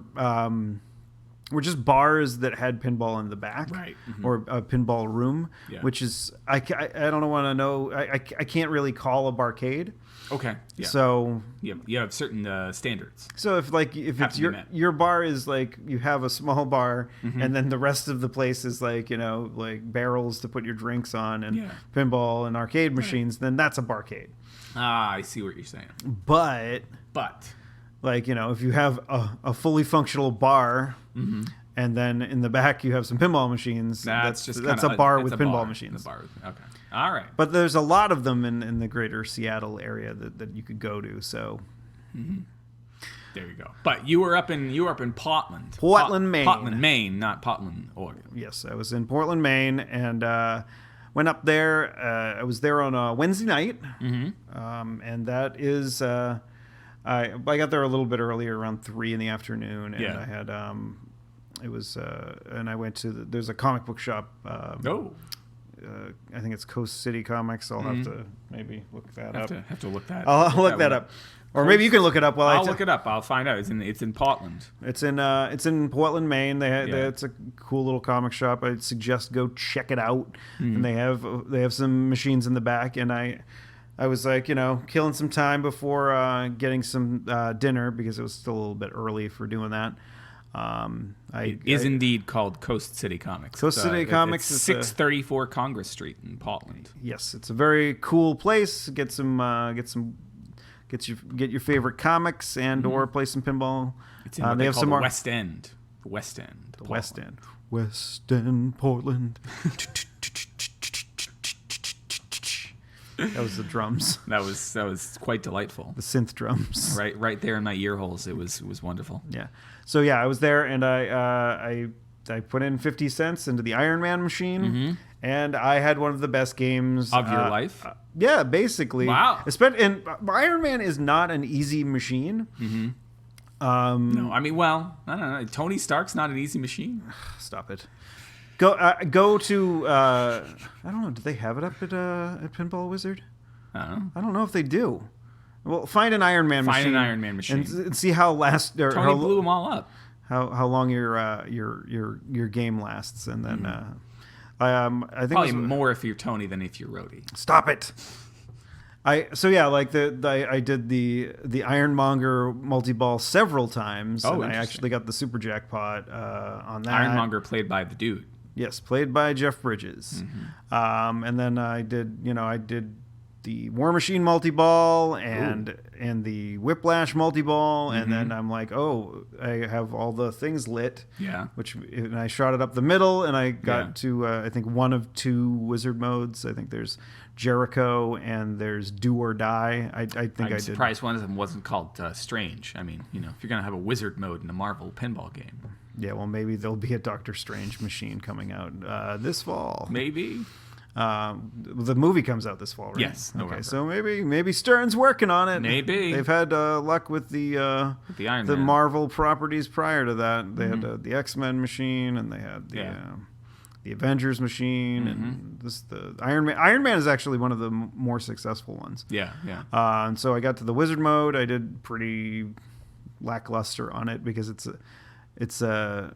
just bars that had pinball in the back, Right. or a pinball room, Yeah. which is I don't want to know. I can't really call a barcade. Okay. Yeah. So you have certain standards. So if Have it's to be met. your bar is like you have a small bar, and then the rest of the place is like like barrels to put your drinks on and Yeah. pinball and arcade machines, then that's a barcade. I see what you're saying. But But like if you have a fully functional bar, and then in the back you have some pinball machines, that's just a kinda bar it's with a pinball bar. machines. The bar. Okay. All right. But there's a lot of them in the greater Seattle area that you could go to. So There you go. But you were up in Portland. Maine. Portland, Maine, not Portland, Oregon. yes, I was in Portland, Maine, and went up there. I was there on a Wednesday night, and that is I got there a little bit earlier, around 3 in the afternoon, and Yeah. I had it was and I went to there's a comic book shop. Oh, I think it's Coast City Comics. I'll have to maybe look that up. have to look that. I'll look that one. up, or maybe you can look it up while I'll look it up. I'll find out. It's in Portland. It's in Portland, Maine. Yeah. It's a cool little comic shop. I'd suggest go check it out. And they have some machines in the back, and I was like, killing some time before getting some dinner because it was still a little bit early for doing that. It is indeed called Coast City Comics. Coast City Comics It's is 634 Congress Street in Portland. Yes, it's a very cool place. Get your favorite comics and or play some pinball. It's in what they call the West End. The West End. The West End. West End, Portland. That was the drums. That was quite delightful. The synth drums. Right there in my ear holes. It was wonderful. Yeah. So yeah, I was there, and I put in 50 cents into the Iron Man machine, and I had one of the best games Of your life? Yeah, basically. Wow. And Iron Man is not an easy machine. No, I mean, well, I don't know. Tony Stark's not an easy machine. Stop it. Go to I don't know. Do they have it up at Pinball Wizard? I don't know. I don't know if they do. Well, find an Iron Man machine. Find an Iron Man machine. and see how Tony blew them all up. how long your game lasts, and then I think Probably it was, more if you're Tony than if you're Rhodey. stop it. I did the Ironmonger multi-ball several times. Oh, and I interesting. actually got the super jackpot on that. Ironmonger played by the dude. Yes, played by Jeff Bridges. And then I did the War Machine multi-ball and the Whiplash multi-ball, and then I'm like, oh, I have all the things lit. Yeah. And I shot it up the middle, and I got Yeah. to I think one of 2 wizard modes. I think there's Jericho and there's Do or Die. I think I I'm did. surprised one of them wasn't called Strange. I mean, if you're gonna have a wizard mode in a Marvel pinball game, Yeah, well, maybe there'll be a Doctor Strange machine coming out this fall. maybe. The movie comes out this fall, right? Yes, Okay, November. so maybe Stern's working on it. Maybe. They've had luck with the Iron Man. Marvel properties prior to that. They had the X-Men machine, and they had the Yeah. the Avengers machine and the Iron Man. Iron Man is actually one of the more successful ones. Yeah. And so I got to the wizard mode. I did pretty lackluster on it because I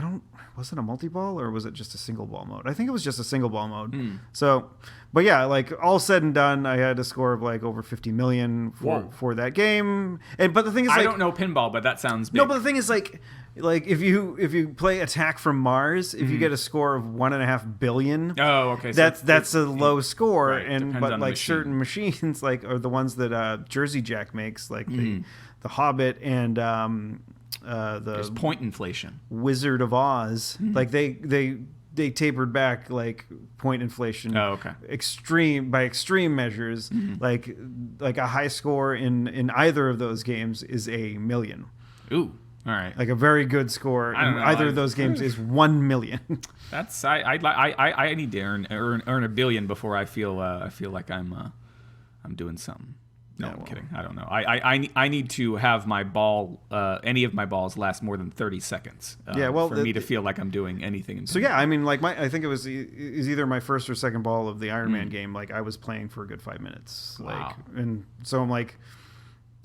don't, was it a multi-ball or was it just a single ball mode? I think it was just a single ball mode. So, but yeah, like all said and done, I had a score of like over 50 million for that game. But the thing is, like, I don't know pinball, but that sounds big. No, but the thing is, like if you play Attack from Mars, if you get a score of 1.5 billion, oh, okay, so that's a low score, right, but like certain machines, like are the ones that Jersey Jack makes, like the Hobbit and there's point inflation, Wizard of Oz, like they tapered back like point inflation. Oh, okay. Extreme measures, like a high score in either of those games is 1 million. Ooh, all right. Like a very good score in either of those games is 1 million. That's I need to earn 1 billion before I feel like I'm doing something. No, I'm kidding. I don't know. I need to have my ball, any of my balls last more than 30 seconds. For me to feel like I'm doing anything. So yeah, I mean, like I think it was either my first or second ball of the Iron Man game. Like I was playing for a good 5 minutes. Wow. And so I'm like,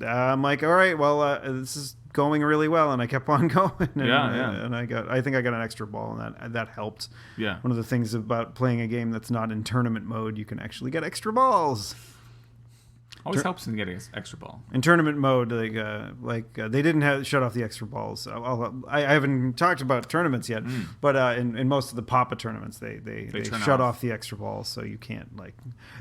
all right, well, this is going really well, and I kept on going. And I think I got an extra ball, and that helped. Yeah. One of the things about playing a game that's not in tournament mode, you can actually get extra balls. Always helps in getting an extra ball. In tournament mode, they didn't shut off the extra balls. I haven't talked about tournaments yet, but in most of the Papa tournaments, they shut off the extra balls, so you can't like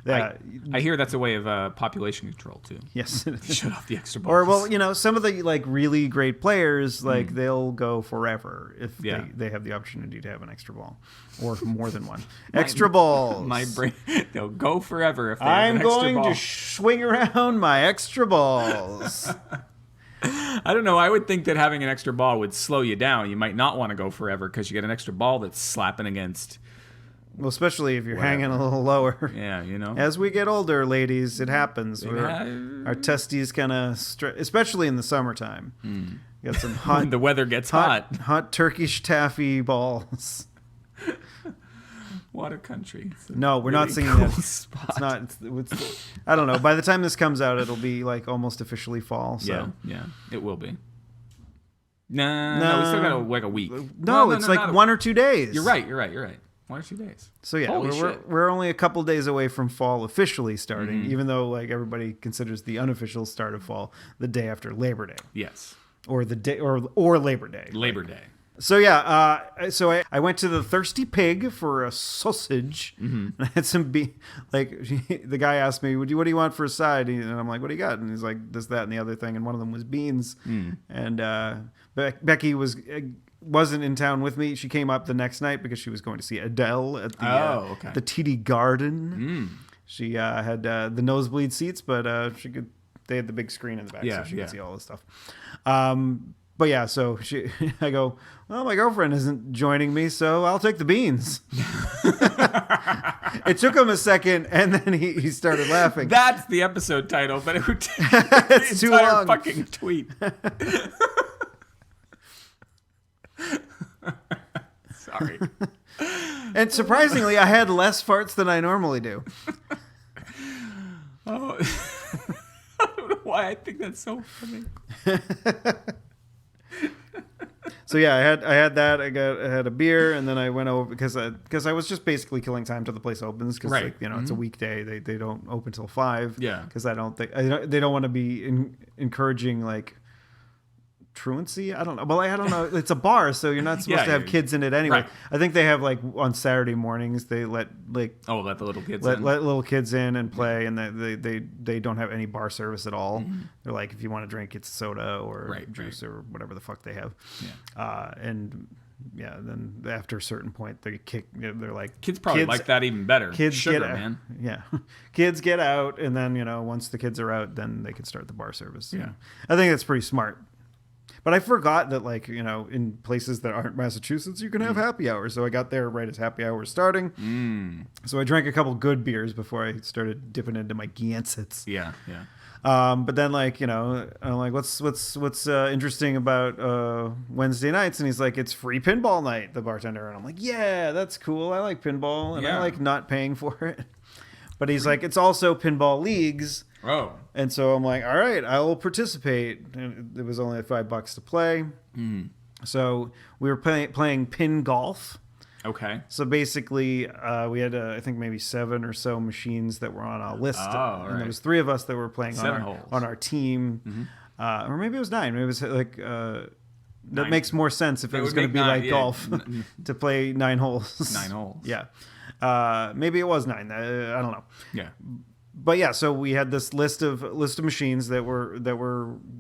that. I hear that's a way of population control too. Yes, shut off the extra balls. Or well, some of the like really great players, like they'll go forever if they have the opportunity to have an extra ball or more than one extra balls. My brain, they'll go forever if they have an extra ball. I'm going to swing around my extra balls. I don't know. I would think that having an extra ball would slow you down. You might not want to go forever because you get an extra ball that's slapping against. Well, especially if you're hanging a little lower. Yeah, As we get older, ladies, it happens. Our testes kind of, especially in the summertime. Got some hot. When the weather gets hot. Hot Turkish taffy balls. What a country. No, we're not singing that. Spot. It's not. It's, I don't know. By the time this comes out, it'll be like almost officially fall. So. Yeah, it will be. No, we still got like a week. No, it's like 1 or 2 days. You're right. 1 or 2 days. So yeah, we're only a couple days away from fall officially starting, even though like everybody considers the unofficial start of fall the day after Labor Day. Yes. Or the day or Labor Day. Labor Day. So yeah, I went to the Thirsty Pig for a sausage. I had some the guy asked me, "What do you want for a side?" And I'm like, "What do you got?" And he's like, "This, that, and the other thing." And one of them was beans. And Becky wasn't in town with me. She came up the next night because she was going to see Adele at the TD Garden. She had the nosebleed seats, but they had the big screen in the back, so she could see all this stuff. But yeah, so I go, well, my girlfriend isn't joining me, so I'll take the beans. It took him a second, and then he started laughing. That's the episode title, but it would take it's the too entire long. Fucking tweet. Sorry. And surprisingly, I had less farts than I normally do. Oh, I don't know why I think that's so funny. So yeah, I had that. I had a beer, and then I went over because I was just basically killing time till the place opens because it's a weekday. They don't open till 5. Yeah, because they don't want to be encouraging like truancy. I don't know. Well, I don't know. It's a bar, so you're not supposed to have kids in it anyway. Right. I think they have like on Saturday mornings they let the little kids let little kids in and play, and they don't have any bar service at all. They're like, if you want to drink, it's soda or juice or whatever the fuck they have. Then after a certain point they kick. They're like, kids probably like that even better. Kids Sugar, get out, man. Yeah, kids get out, and then once the kids are out, then they can start the bar service. Yeah, I think that's pretty smart. But I forgot that, like, in places that aren't Massachusetts, you can have happy hour. So I got there right as happy hour was starting. So I drank a couple good beers before I started dipping into my Gansets. Yeah, yeah. But then, like, I'm like, what's interesting about Wednesday nights? And he's like, it's free pinball night, the bartender. And I'm like, yeah, that's cool. I like pinball, and I like not paying for it. But he's like, it's also pinball leagues. Oh. And so I'm like, all right, I will participate. And it was only $5 to play. So we were playing pin golf. Okay. So basically, we had, I think, maybe 7 or so machines that were on a list. And there was 3 of us that were playing on our team. Or maybe it was 9. Maybe it was like... that makes more sense if it was going to be like golf to play 9 holes. 9 holes. Yeah. Maybe it was 9. I don't know. Yeah. But yeah, so we had this list of machines that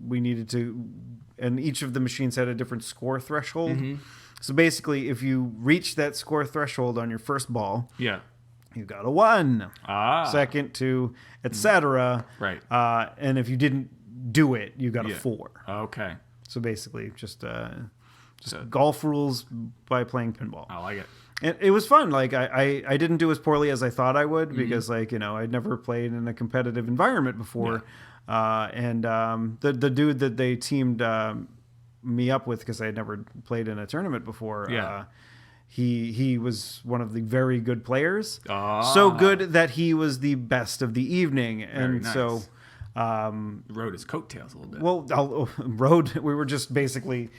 we needed to, and each of the machines had a different score threshold. So basically, if you reach that score threshold on your first ball, you got a 1, second 2, etc. Right. And if you didn't do it, you got a 4. Okay. So basically, just golf rules by playing pinball. I like it. And it was fun. Like I didn't do as poorly as I thought I would because I'd never played in a competitive environment before. And the dude that they teamed me up with, because I had never played in a tournament before, he was one of the very good players. So good that he was the best of the evening. And nice. So rode his coattails a little bit. well, we were just basically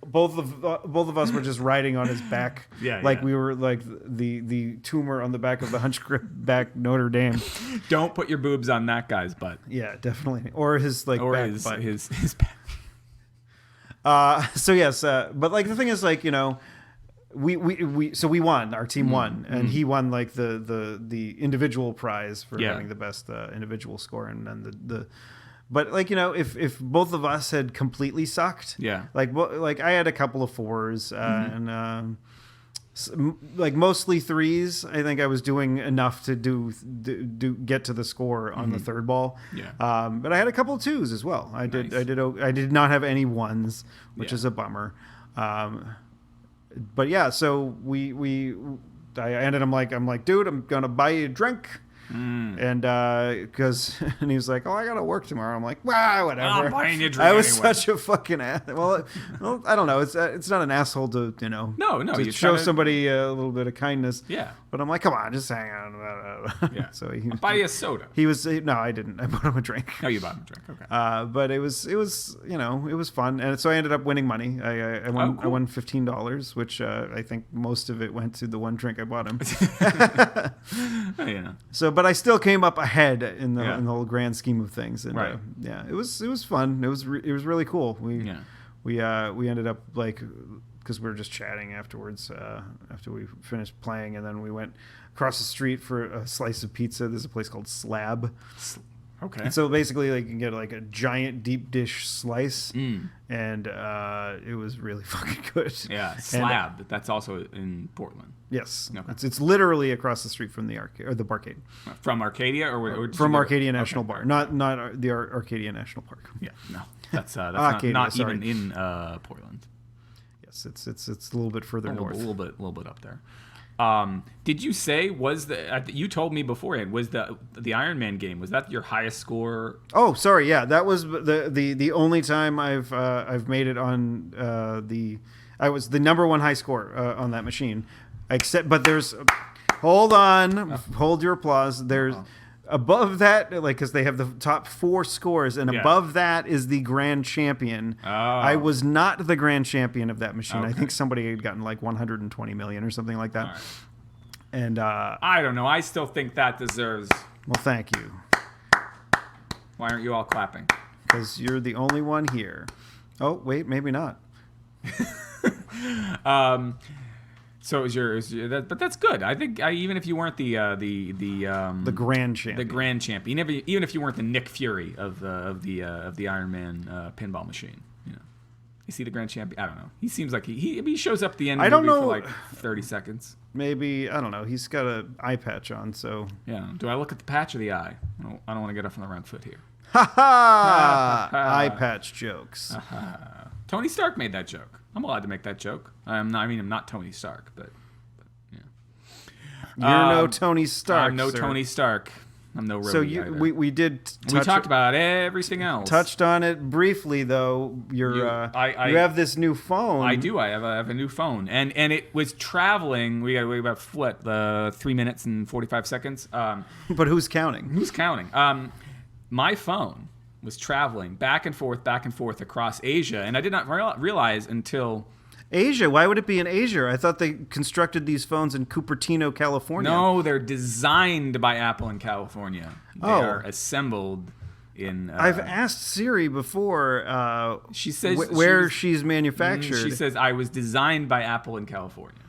both of us were just riding on his back, we were like the tumor on the back of the hunchback Notre Dame. Don't put your boobs on that guy's butt. Yeah, definitely, or his like or back his butt. his back. So yes, but like the thing is, like, we won. Our team won, and he won like the individual prize for having the best individual score, and then the. But like, if both of us had completely sucked, like I had a couple of 4s and like mostly 3s. I think I was doing enough to get to the score on the third ball. But I had a couple of 2s as well. I did not have any 1s, which is a bummer. But yeah, so I ended. I'm like, dude, I'm gonna buy you a drink. And because and he was like, oh, I gotta work tomorrow. I'm like, well, whatever. I'm buying you a drink I was anyway. such a fucking ass. Well, I don't know. It's not an asshole to No, to show somebody a little bit of kindness. Yeah. But I'm like, come on, just hang on. Yeah. So I'll buy you a soda. No, I didn't. I bought him a drink. No, you bought him a drink. Okay. But it was it was fun, and so I ended up winning money. I won I won $15, which I think most of it went to the one drink I bought him. So, but I still came up ahead in the whole grand scheme of things, and it was fun. It was really cool. We ended up like, because we were just chatting afterwards after we finished playing, and then we went across the street for a slice of pizza. There's a place called Slab. Okay. And so basically, like, you can get like a giant deep dish slice, and it was really fucking good. Yeah, Slab. That's also in Portland. Yes, Okay. It's literally across the street from the arcade or the barcade. From Arcadia, or from Arcadia National Bar, not the Arcadia National Park. Yeah, no, that's Arcadia, not even in Portland. Yes, it's a little bit further north, a little bit up there. Did you say you told me beforehand, was the Iron Man game, was that your highest score? Oh, sorry, yeah, that was the only time I've made it on I was the number 1 high score on that machine, but there's hold your applause. There's above that, like, because they have the top 4 scores, and above that is the grand champion. I was not the grand champion of that machine. I think somebody had gotten like 120 million or something like that. Right. And I don't know. I still think that deserves. Well, thank you. Why aren't you all clapping? Because you're the only one here. Oh, wait, maybe not. So it was but that's good. I think even if you weren't the grand champion, even if you weren't the Nick Fury of the Iron Man pinball machine, Is he the grand champion? I don't know. He seems like he shows up at the end of I the don't movie know. for like 30 seconds. Maybe, I don't know. He's got an eye patch on, so. Yeah. Do I look at the patch or the eye? I don't want to get off on the wrong foot here. Ha ha! Eye patch jokes. Tony Stark made that joke. I'm allowed to make that joke. I'm not Tony Stark, but yeah. You're no Tony Stark. I'm no sir. Tony Stark. I'm no Rhodey So either. we did. We talked about everything else. Touched on it briefly, though. You have this new phone. I do. I have a new phone, and it was traveling. We got to wait about 3 minutes and 45 seconds. But who's counting? Who's counting? My phone was traveling back and forth across Asia, and I did not realize until Asia. Why would it be in Asia? I thought they constructed these phones in Cupertino, California. No, they're designed by Apple in California. They are assembled in. I've asked Siri before. She says where she's manufactured. She says I was designed by Apple in California.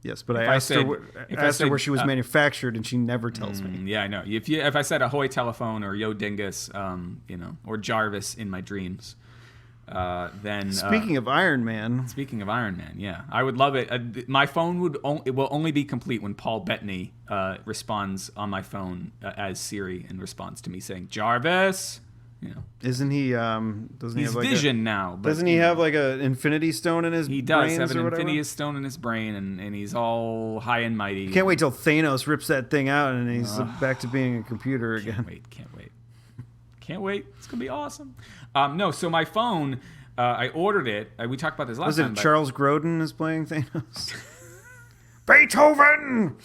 Yes, but I asked her where she was manufactured, and she never tells me. Yeah, I know. If I said Ahoy Telephone or Yo Dingus, or Jarvis in my dreams, then Speaking of Iron Man, yeah, I would love it. My phone will only be complete when Paul Bettany responds on my phone as Siri in response to me saying Jarvis. Isn't he? Doesn't he He's have like Vision now. But, doesn't he have like an Infinity Stone in his? He does brains have an or whatever? Infinity Stone in his brain, and he's all high and mighty. Can't wait till Thanos rips that thing out and he's back to being a computer again. Can't wait. It's gonna be awesome. No, so my phone, I ordered it. We talked about this last time. Was it Charles Grodin is playing Thanos? Beethoven.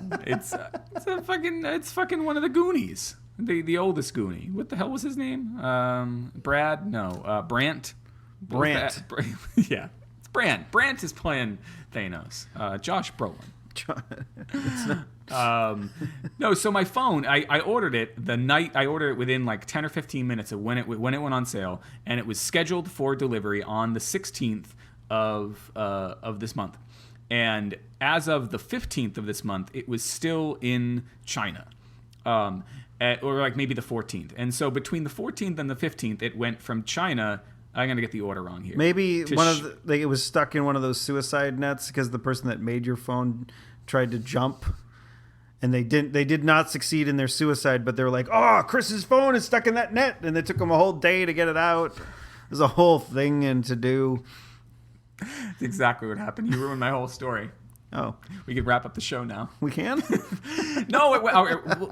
No, it's fucking one of the Goonies. The oldest Goonie. What the hell was his name? Brad? No. Brant? Brant. Yeah. It's Brant. Brant is playing Thanos. Josh Brolin. No, so my phone, I ordered it the night, I ordered it within like 10 or 15 minutes of when it went on sale, and it was scheduled for delivery on the 16th of this month. And as of the 15th of this month, it was still in China. Or like maybe the 14th. And so between the 14th and the 15th, it went from China. I'm going to get the order wrong here. Maybe it was stuck in one of those suicide nets because the person that made your phone tried to jump. And they did not succeed in their suicide, but they were like, oh, Chris's phone is stuck in that net. And it took them a whole day to get it out. There's a whole thing to do. That's exactly what happened. You ruined my whole story. Oh. We could wrap up the show now. We can? No,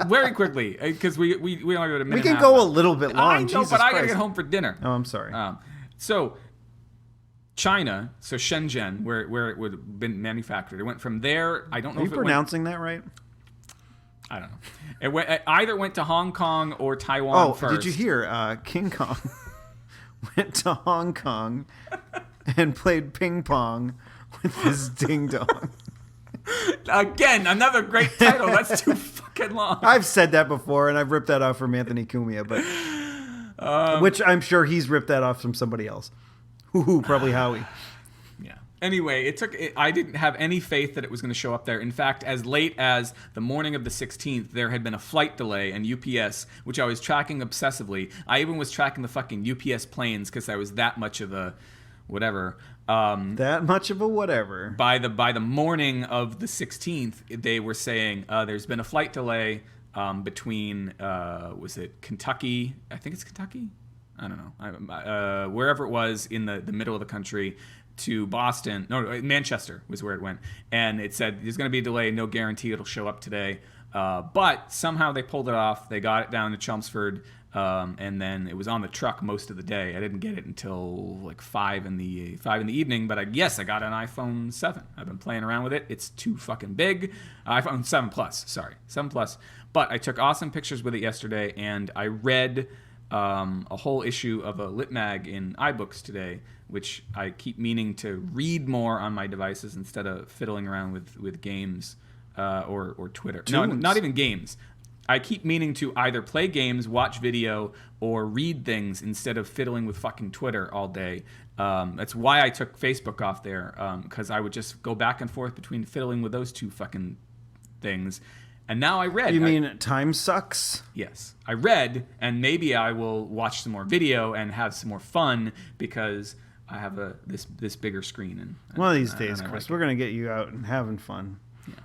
very quickly, because we only got a minute. We can go a little bit long. I know, Jesus but I got to Christ. get home for dinner. Oh, I'm sorry. So China, so Shenzhen, where it would have been manufactured. It went from there. I don't know Are if you pronouncing that right? I don't know. It either went to Hong Kong or Taiwan first. Did you hear King Kong went to Hong Kong and played ping pong with his ding dong? Again, another great title. That's too fucking long. I've said that before, and I've ripped that off from Anthony Cumia, but which I'm sure he's ripped that off from somebody else. Probably Howie. Yeah. Anyway, I didn't have any faith that it was going to show up there. In fact, as late as the morning of the 16th, there had been a flight delay, and UPS, which I was tracking obsessively. I even was tracking the fucking UPS planes because I was that much of a whatever. That much of a whatever. By the morning of the 16th, they were saying there's been a flight delay between was it Kentucky? I think it's Kentucky. I don't know. Wherever it was in the middle of the country to Boston. No, Manchester was where it went, and it said there's going to be a delay. No guarantee it'll show up today. But somehow they pulled it off. They got it down to Chelmsford. And then it was on the truck most of the day. I didn't get it until like 5 in the evening. But I got an iPhone 7. I've been playing around with it. It's too fucking big. iPhone 7 Plus. Sorry, 7 Plus. But I took awesome pictures with it yesterday, and I read a whole issue of a lit mag in iBooks today, which I keep meaning to read more on my devices instead of fiddling around with games or Twitter. Tunes. No, not even games. I keep meaning to either play games, watch video, or read things instead of fiddling with fucking Twitter all day. That's why I took Facebook off there, because I would just go back and forth between fiddling with those two fucking things And now I read. You mean time sucks? Yes. I read, and maybe I will watch some more video and have some more fun because I have this bigger screen. And one of these days, and Chris, we're going to get you out and having fun. Yeah,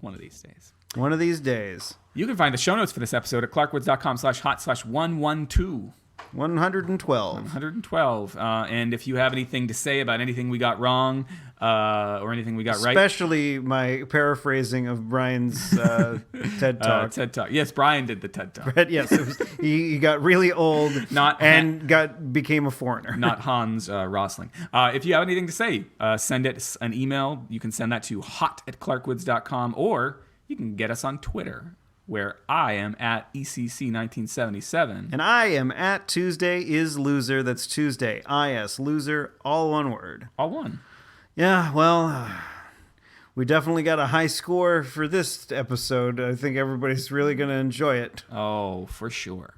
one of these days. One of these days. You can find the show notes for this episode at clarkwoods.com/hot/112. 112. 112. And if you have anything to say about anything we got wrong or anything we got right. Especially my paraphrasing of Brian's TED Talk. TED Talk. Yes, Brian did the TED Talk. Yes, he got really old became a foreigner. Not Hans Rosling. If you have anything to say, send it an email. You can send that to hot@clarkwoods.com, or you can get us on Twitter, where I am at ECC1977. And I am at Tuesday is Loser. That's Tuesday. IS Loser, all one word. All one. Yeah, well, we definitely got a high score for this episode. I think everybody's really going to enjoy it. Oh, for sure.